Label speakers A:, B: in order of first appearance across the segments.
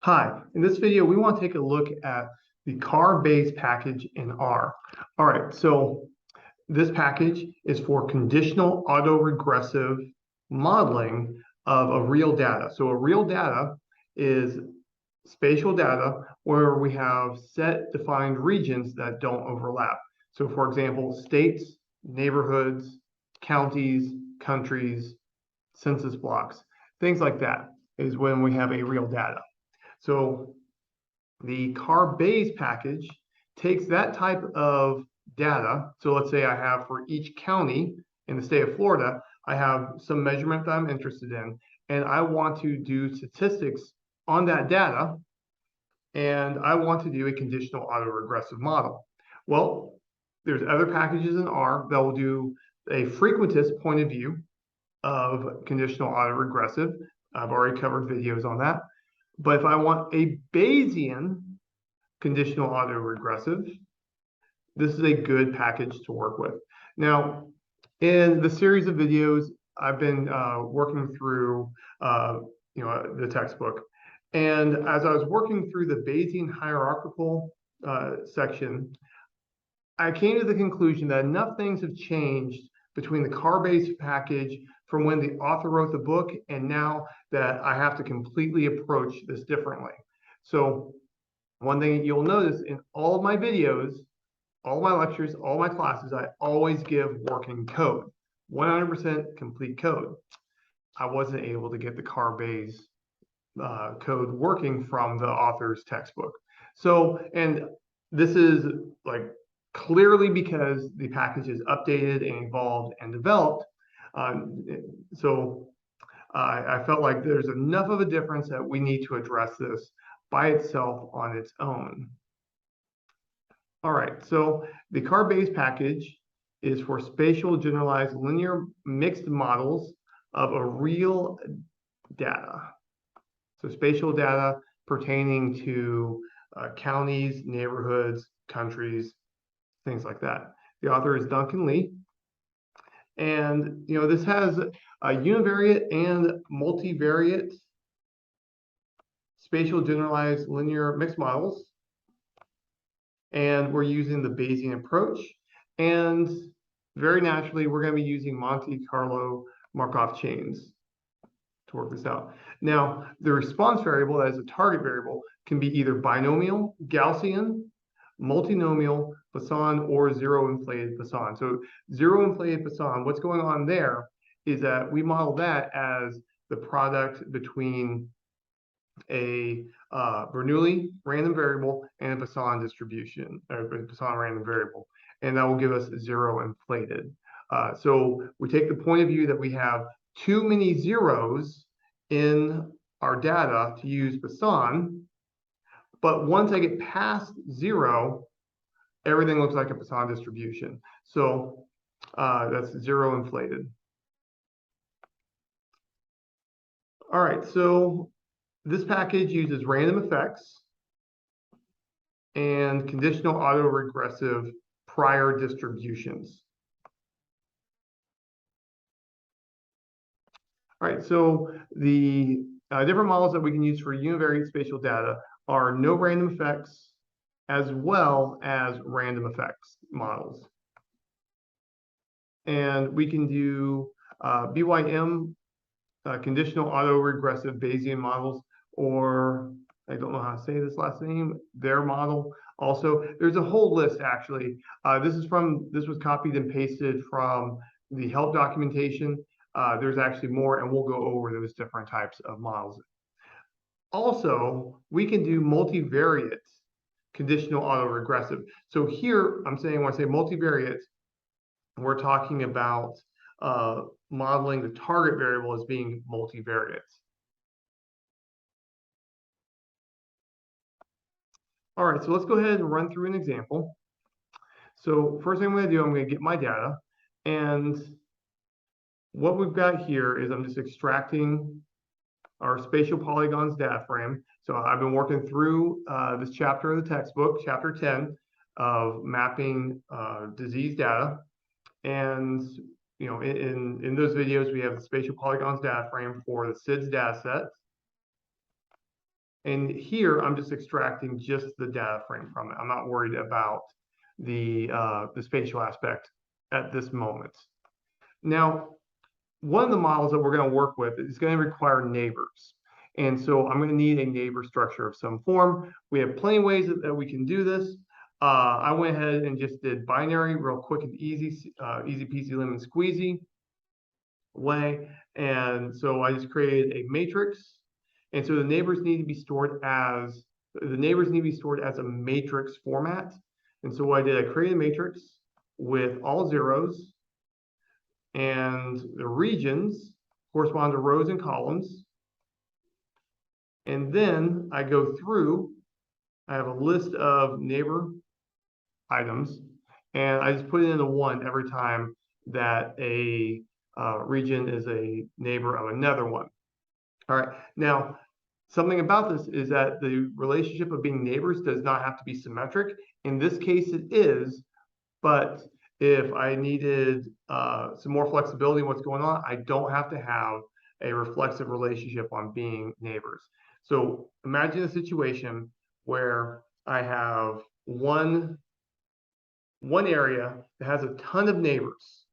A: Hi, in this video, we want to take a look at the CARBayes package in R. All right, so this package is for conditional autoregressive modeling of a real data. So a real data is spatial data where we have set defined regions that don't overlap. So for example, states, neighborhoods, counties, countries, census blocks, things like that is when we have a real data. So the CARBayes package takes that type of data. So let's say I have for each county in the state of Florida, I have some measurement that I'm interested in, and I want to do statistics on that data, and I want to do a conditional autoregressive model. Well, there's other packages in R that will do a frequentist point of view of conditional autoregressive. I've already covered videos on that. But if I want a Bayesian conditional autoregressive, this is a good package to work with. Now, in the series of videos, I've been working through the textbook. And as I was working through the Bayesian hierarchical section, I came to the conclusion that enough things have changed between the CARBayes package from when the author wrote the book and now that I have to completely approach this differently. So one thing you'll notice in all of my videos, all my lectures, all my classes, I always give working code, 100% complete code. I wasn't able to get the CARBayes code working from the author's textbook. So, and this is like clearly because the package is updated and evolved and developed. I felt like there's enough of a difference that we need to address this by itself on its own. All right, so the CARBayes package is for spatial generalized linear mixed models of a real data. So spatial data pertaining to counties, neighborhoods, countries, things like that. The author is Duncan Lee. And this has a univariate and multivariate spatial generalized linear mixed models. And we're using the Bayesian approach. And very naturally, we're going to be using Monte Carlo Markov chains to work this out. Now, the response variable as a target variable can be either binomial, Gaussian, multinomial, Poisson, or zero inflated Poisson. So zero inflated Poisson, what's going on there is that we model that as the product between a Bernoulli random variable and a Poisson distribution, or Poisson random variable, and that will give us zero inflated. So we take the point of view that we have too many zeros in our data to use Poisson, but once I get past zero, everything looks like a Poisson distribution. So that's zero inflated. All right, so this package uses random effects and conditional autoregressive prior distributions. All right, so the different models that we can use for univariate spatial data are no random effects as well as random effects models. And we can do BYM, conditional autoregressive Bayesian models, or I don't know how to say this last name, their model. Also, there's a whole list actually. This was copied and pasted from the help documentation. There's actually more, and we'll go over those different types of models. Also, we can do multivariate conditional autoregressive. So here, I'm saying when I say multivariate, we're talking about modeling the target variable as being multivariate. All right, so let's go ahead and run through an example. So first thing I'm going to do, I'm going to get my data. And what we've got here is I'm just extracting our spatial polygons data frame. So I've been working through this chapter of the textbook, chapter 10, of mapping disease data. And in those videos, we have the spatial polygons data frame for the SIDS data set. And here I'm just extracting just the data frame from it. I'm not worried about the spatial aspect at this moment. Now, one of the models that we're going to work with is going to require neighbors. And so I'm going to need a neighbor structure of some form. We have plenty of ways that we can do this. I went ahead and just did binary real quick and easy, easy peasy lemon squeezy way. And so I just created a matrix. And so the neighbors need to be stored as a matrix format. And so what I did, I created a matrix with all zeros, and the regions correspond to rows and columns. And then I go through, I have a list of neighbor items, and I just put it in a 1 every time that a region is a neighbor of another one. All right, now something about this is that the relationship of being neighbors does not have to be symmetric. In this case, it is, but if I needed some more flexibility in what's going on, I don't have to have a reflexive relationship on being neighbors. So imagine a situation where I have one area that has a ton of neighbors.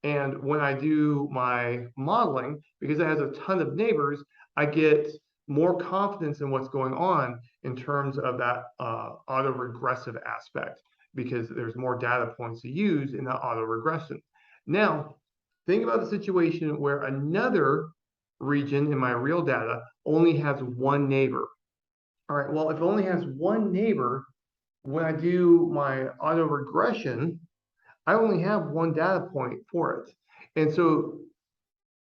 A: And when I do my modeling, because it has a ton of neighbors, I get more confidence in what's going on in terms of that autoregressive aspect, because there's more data points to use in that autoregression. Now, think about the situation where another region in my real data only has one neighbor. All right, well, if it only has one neighbor, when I do my autoregression, I only have one data point for it. And so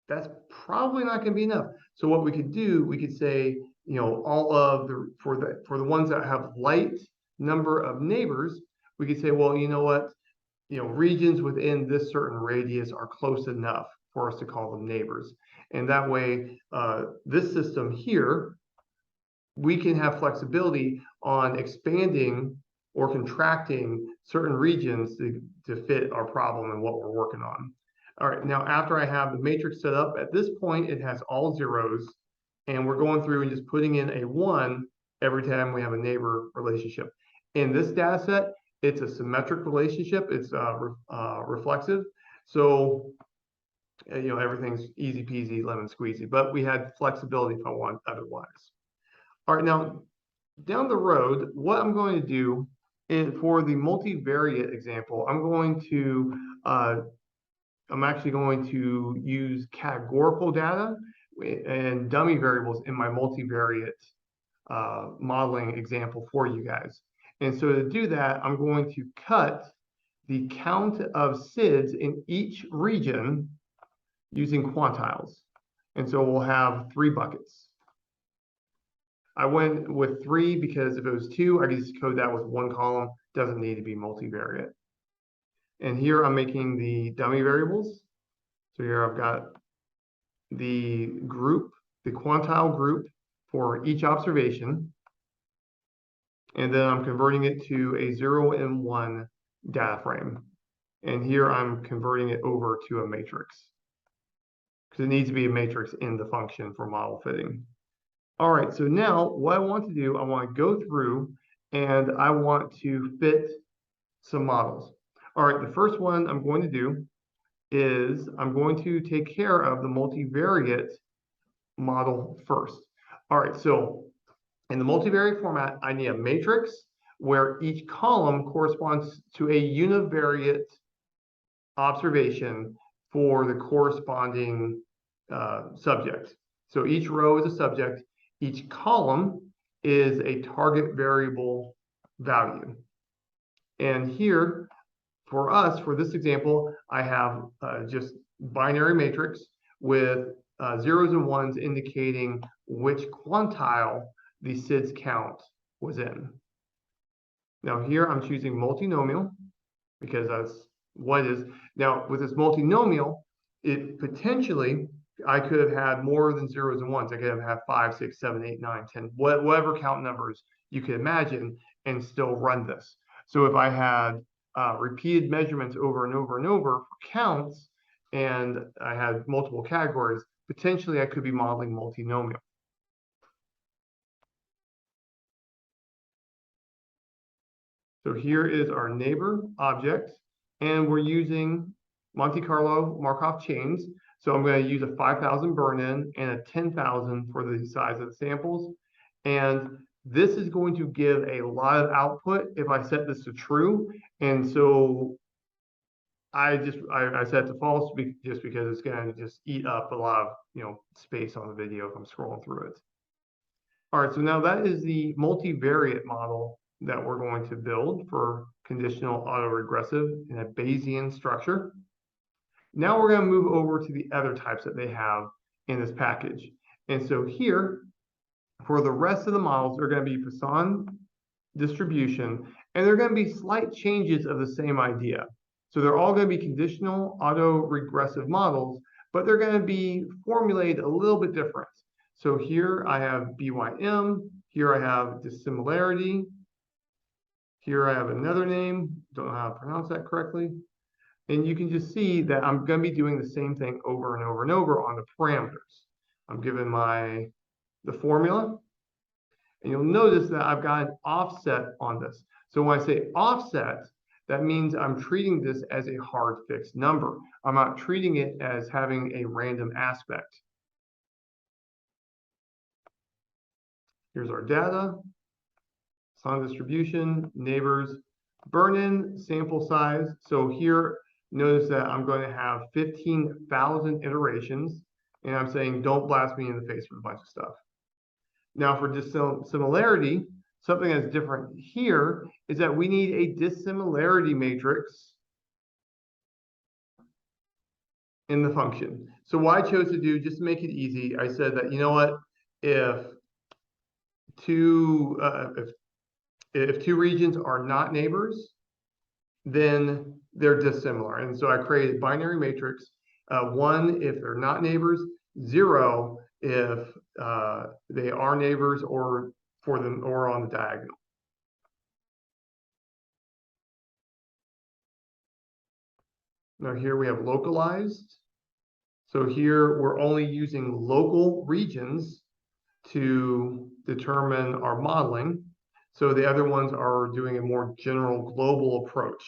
A: that's probably not going to be enough. So what we could do, we could say, all of the for the ones that have light number of neighbors, we could say, well, you know what, regions within this certain radius are close enough for us to call them neighbors. And that way, this system here, we can have flexibility on expanding or contracting certain regions to fit our problem and what we're working on. All right, now after I have the matrix set up, at this point it has all zeros, and we're going through and just putting in a 1 every time we have a neighbor relationship. In this data set, it's a symmetric relationship, it's reflexive, so everything's easy peasy lemon squeezy, but we had flexibility if I want otherwise. All right, now down the road, what I'm going to do is, for the multivariate example, I'm actually going to use categorical data and dummy variables in my multivariate modeling example for you guys. And so to do that, I'm going to cut the count of SIDS in each region using quantiles. And so we'll have 3 buckets. I went with 3 because if it was 2, I could just code that with 1 column. Doesn't need to be multivariate. And here I'm making the dummy variables. So here I've got the group, the quantile group for each observation. And then I'm converting it to a 0 and 1 data frame. And here I'm converting it over to a matrix, because it needs to be a matrix in the function for model fitting. All right, so now what I want to do, I want to go through and I want to fit some models. All right, the first one I'm going to do is I'm going to take care of the multivariate model first. All right, so in the multivariate format, I need a matrix where each column corresponds to a univariate observation for the corresponding subject. So each row is a subject, each column is a target variable value. And here, for us, for this example, I have just binary matrix with zeros and ones indicating which quantile the SIDS count was in. Now here I'm choosing multinomial because that's what it is. Now with this multinomial, it potentially, I could have had more than zeros and ones. I could have had 5, 6, 7, 8, 9, 10, whatever count numbers you could imagine, and still run this. So if I had repeated measurements over and over and over for counts, and I had multiple categories, potentially I could be modeling multinomial. So here is our neighbor object, and we're using Monte Carlo Markov chains. So I'm going to use a 5,000 burn-in and a 10,000 for the size of the samples. And this is going to give a lot of output if I set this to true. And so I set it to false just because it's going to just eat up a lot of space on the video if I'm scrolling through it. All right, so now that is the multivariate model that we're going to build for conditional autoregressive in a Bayesian structure. Now we're going to move over to the other types that they have in this package. And so here, for the rest of the models, they're going to be Poisson distribution, and they're going to be slight changes of the same idea. So they're all going to be conditional autoregressive models, but they're going to be formulated a little bit different. So here I have BYM, here I have dissimilarity, here I have another name, don't know how to pronounce that correctly. And you can just see that I'm going to be doing the same thing over and over and over on the parameters. I'm given the formula, and you'll notice that I've got an offset on this. So when I say offset, that means I'm treating this as a hard fixed number. I'm not treating it as having a random aspect. Here's our data, Poisson distribution, neighbors, burn-in, sample size. So here, notice that I'm going to have 15,000 iterations, and I'm saying don't blast me in the face with a bunch of stuff. Now for dissimilarity, something that's different here is that we need a dissimilarity matrix in the function. So what I chose to do, just to make it easy, I said that, you know what, if two regions are not neighbors, then they're dissimilar. And so I created a binary matrix, 1 if they're not neighbors, 0 if they are neighbors or on the diagonal. Now here we have localized. So here we're only using local regions to determine our modeling. So the other ones are doing a more general global approach.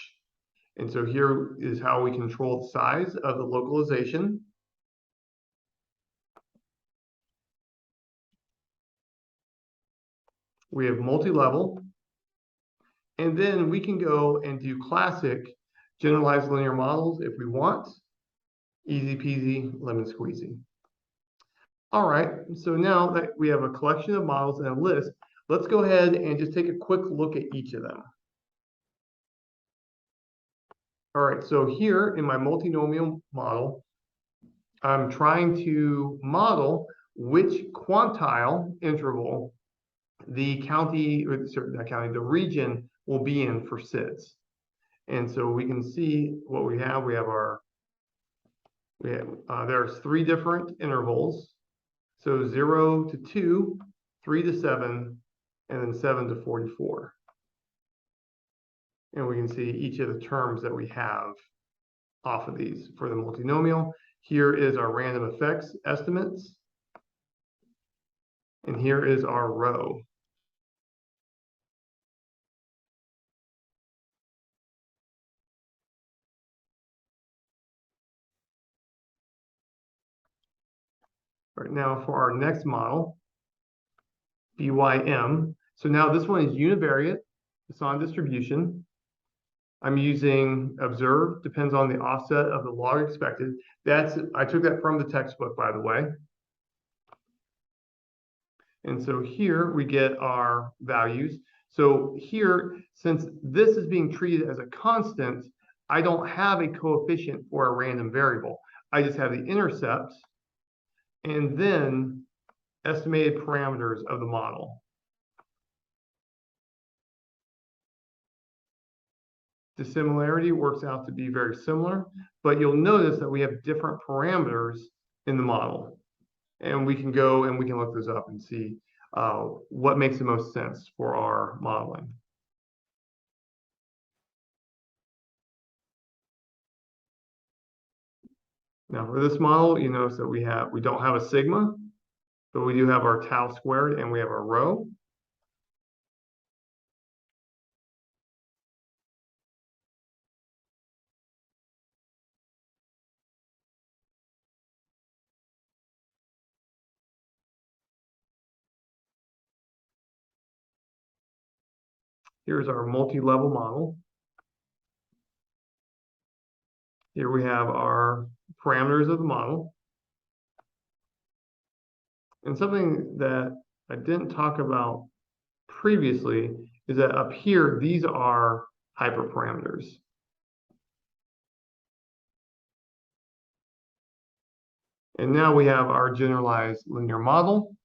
A: And so here is how we control the size of the localization. We have multi-level. And then we can go and do classic generalized linear models if we want. Easy peasy, lemon squeezy. All right, so now that we have a collection of models and a list, let's go ahead and just take a quick look at each of them. All right, so here in my multinomial model, I'm trying to model which quantile interval the the region will be in for SIDS. And so we can see what we have. There's 3 different intervals. So 0 to 2, 3 to 7, and then 7 to 44. And we can see each of the terms that we have off of these for the multinomial. Here is our random effects estimates. And here is our row. All right, now for our next model, BYM. So now this one is univariate, Poisson distribution. I'm using observed, depends on the offset of the log expected. I took that from the textbook, by the way. And so here we get our values. So here, since this is being treated as a constant, I don't have a coefficient for a random variable. I just have the intercept and then estimated parameters of the model. Dissimilarity works out to be very similar, but you'll notice that we have different parameters in the model. And we can go and we can look those up and see what makes the most sense for our modeling. Now for this model, you notice that we don't have a sigma, but we do have our tau squared and we have our rho. Here's our multi-level model. Here we have our parameters of the model. And something that I didn't talk about previously is that up here, these are hyperparameters. And now we have our generalized linear model.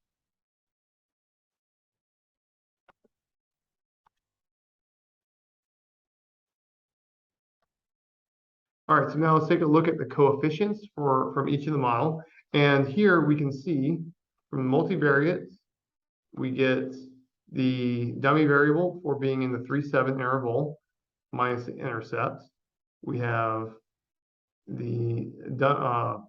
A: All right, so now let's take a look at the coefficients from each of the model. And here we can see from multivariate, we get the dummy variable for being in the 3-7 interval minus the intercept. We have the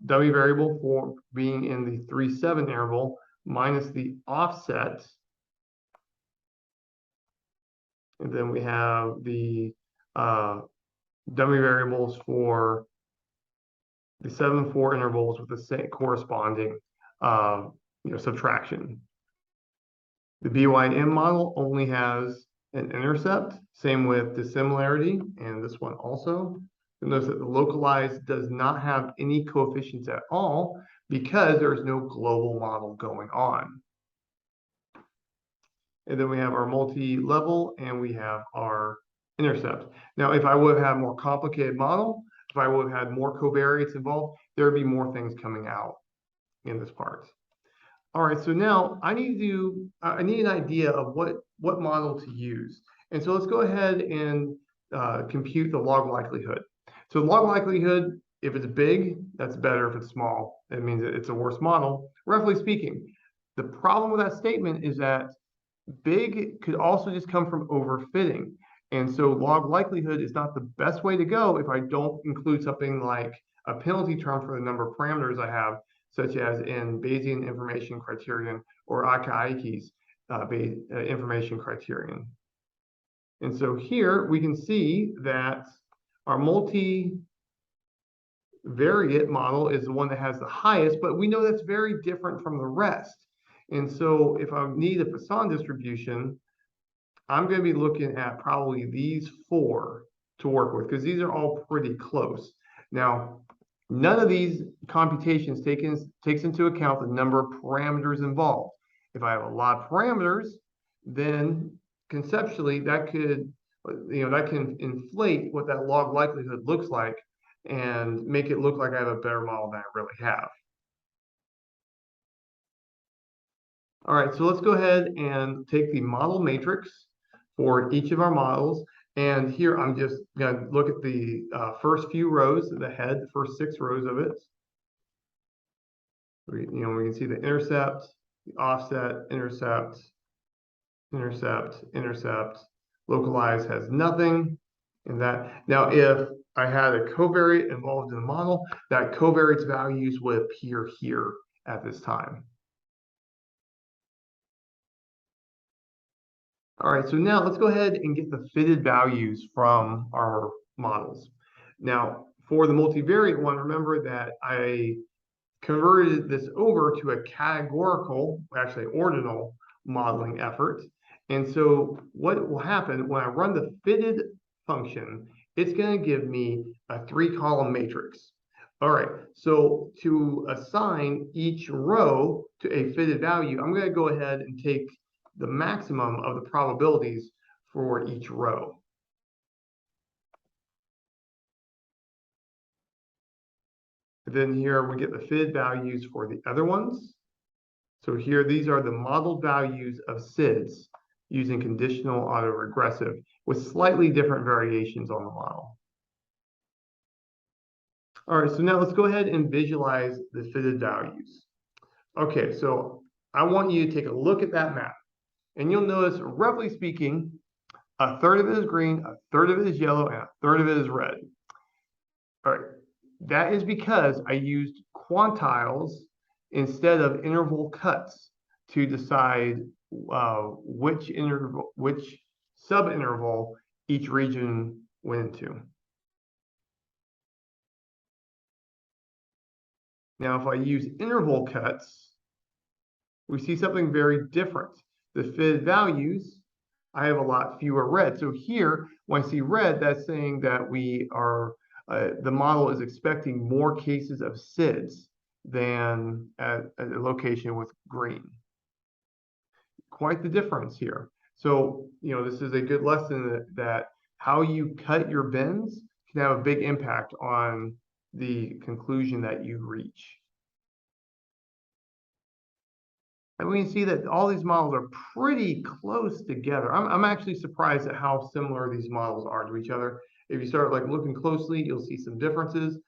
A: dummy variable for being in the 3-7 interval minus the offset. And then we have the dummy variables for the 7-4 intervals with the same corresponding subtraction. The BYM model only has an intercept, same with dissimilarity, and this one also. You'll notice that the localized does not have any coefficients at all because there is no global model going on. And then we have our multi-level and we have our intercept. Now, if I would have had a more complicated model, if I would have had more covariates involved, there would be more things coming out in this part. All right, so now I need an idea of what model to use. And so let's go ahead and compute the log likelihood. So log likelihood, if it's big, that's better. If it's small, it means it's a worse model, roughly speaking. The problem with that statement is that big could also just come from overfitting. And so log likelihood is not the best way to go if I don't include something like a penalty term for the number of parameters I have, such as in Bayesian information criterion or Akaike's information criterion. And so here we can see that our multivariate model is the one that has the highest, but we know that's very different from the rest. And so if I need a Poisson distribution, I'm going to be looking at probably these 4 to work with because these are all pretty close. Now, none of these computations takes into account the number of parameters involved. If I have a lot of parameters, then conceptually that could, that can inflate what that log likelihood looks like and make it look like I have a better model than I really have. All right, so let's go ahead and take the model matrix for each of our models. And here I'm just going to look at the first few rows, the head, the first 6 rows of it. We can see the intercept, the offset, intercept, intercept, intercept. Localized has nothing in that. Now, if I had a covariate involved in the model, that covariate's values would appear here at this time. All right, so now let's go ahead and get the fitted values from our models. Now, for the multivariate one, remember that I converted this over to a categorical, actually ordinal modeling effort. And so what will happen when I run the fitted function, it's going to give me a 3-column matrix. All right, so to assign each row to a fitted value, I'm going to go ahead and take the maximum of the probabilities for each row. And then here we get the fitted values for the other ones. So here, these are the modeled values of SIDS using conditional autoregressive with slightly different variations on the model. All right, so now let's go ahead and visualize the fitted values. Okay, so I want you to take a look at that map. And you'll notice, roughly speaking, a third of it is green, a third of it is yellow, and a third of it is red. All right, that is because I used quantiles instead of interval cuts to decide which subinterval each region went into. Now, if I use interval cuts, we see something very different. The fitted values, I have a lot fewer red. So here, when I see red, that's saying that we are, the model is expecting more cases of SIDS than at a location with green. Quite the difference here. So, this is a good lesson that how you cut your bins can have a big impact on the conclusion that you reach. And we can see that all these models are pretty close together. I'm actually surprised at how similar these models are to each other. If you start looking closely, you'll see some differences,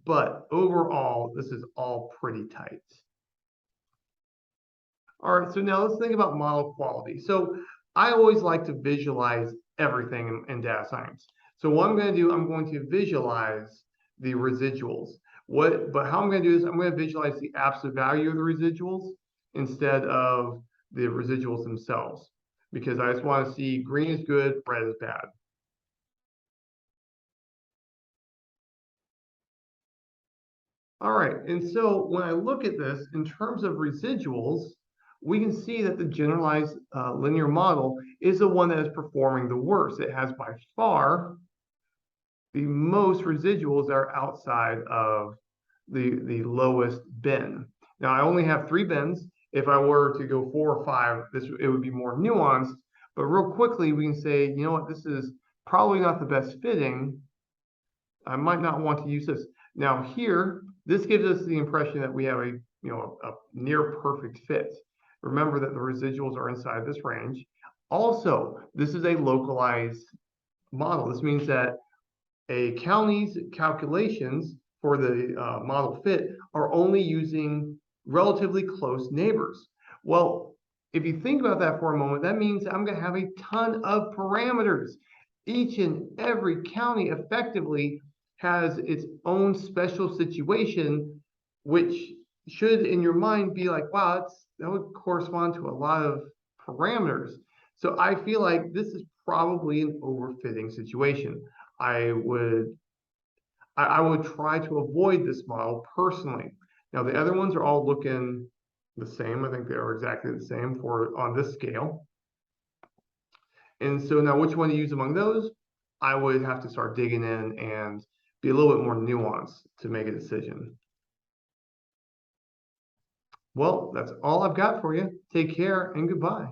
A: but overall, this is all pretty tight. All right, so now let's think about model quality. So I always like to visualize everything in data science. So what I'm going to do, I'm going to visualize the residuals. But how I'm going to do this, I'm going to visualize the absolute value of the residuals instead of the residuals themselves, because I just want to see green is good, red is bad. All right, and so when I look at this in terms of residuals, we can see that the generalized linear model is the one that is performing the worst. It has by far the most residuals that are outside of the lowest bin. Now, I only have 3 bins. If I were to go 4 or 5, it would be more nuanced. But real quickly, we can say, you know what, this is probably not the best fitting. I might not want to use this. Now here, this gives us the impression that we have a near perfect fit. Remember that the residuals are inside this range. Also, this is a localized model. This means that a county's calculations for the model fit are only using relatively close neighbors. Well, if you think about that for a moment, that means I'm going to have a ton of parameters. Each and every county effectively has its own special situation, which should in your mind be like, wow, that would correspond to a lot of parameters. So I feel like this is probably an overfitting situation. I would try to avoid this model personally. Now the other ones are all looking the same. I think they are exactly the same on this scale. And so now which one to use among those? I would have to start digging in and be a little bit more nuanced to make a decision. Well, that's all I've got for you. Take care and goodbye.